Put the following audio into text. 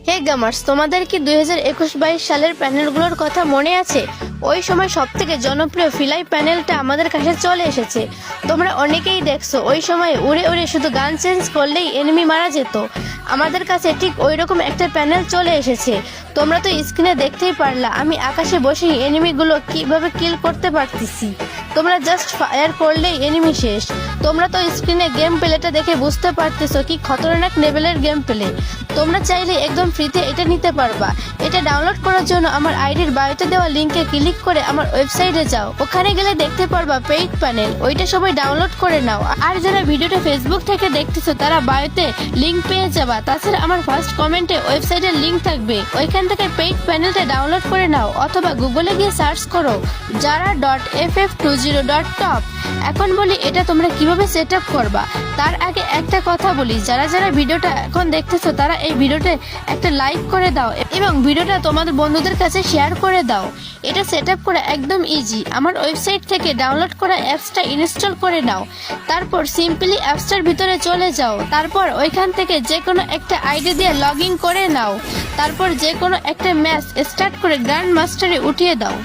হে গামার্স, তোমাদের কি 2021-22 সালের প্যানেলগুলোর কথা মনে আছে? ওই সময় সবথেকে জনপ্রিয় ফিলাই প্যানেলটা আমাদের কাছে চলে এসেছে। তোমরা অনেকেই দেখছো ওই সময় উড়ে উড়ে শুধু গান চেঞ্জ করলেই এনিমি মারা যেত। আমাদের কাছে ঠিক ওই রকম একটা প্যানেল চলে এসেছে। তোমরা তো স্ক্রিনে দেখতেই পারলা আমি আকাশে বসেই এনিমিগুলো কিভাবে কিল করতে পারতেছি। তোমরা জাস্ট ফায়ার করলেই এনিমি শেষ। তোমরা তো স্ক্রিনে গেম প্লেটা দেখে বুঝতে পারতেছো কি খতরনাক লেভেলের গেম প্লে। তোমরা চাইলে একদম ফ্রিতে এটা নিতে পারবা। এটা ডাউনলোড করার জন্য আমার আইডির বায়োতে দেওয়া লিঙ্কে ক্লিক করে আমার ওয়েবসাইটে যাও। ওখানে গেলে দেখতে পারবা পেইড প্যানেল, ওইটা সবাই ডাউনলোড করে নাও। আর যারা ভিডিওটা ফেসবুক থেকে দেখতেছো তারা বায়োতে লিঙ্ক পেয়ে যাবা। তাছাড়া আমার ফার্স্ট কমেন্টে ওয়েবসাইটের লিঙ্ক থাকবে, ওইখান থেকে পেইড প্যানেলটা ডাউনলোড করে নাও, অথবা গুগলে গিয়ে সার্চ করো jara.ff20.top। এখন বলি এটা তোমরা কিভাবে সেট আপ করবা। তার আগে একটা কথা বলি, যারা যারা ভিডিওটা এখন দেখতেছো তারা এই ভিডিওতে একটা লাইক করে দাও এবং ভিডিওটা তোমাদের বন্ধুদের কাছে শেয়ার করে দাও। এটা সেট আপ করা একদম ইজি। আমার ওয়েবসাইট থেকে ডাউনলোড করা অ্যাপসটা ইনস্টল করে নাও। তারপর সিম্পলি অ্যাপসটার ভিতরে চলে যাও। তারপর ওইখান থেকে যে কোনো একটা আইডি দিয়ে লগ ইন করে নাও। তারপর যে কোনো একটা ম্যাচ স্টার্ট করে গ্র্যান্ড মাস্টারে উঠিয়ে দাও।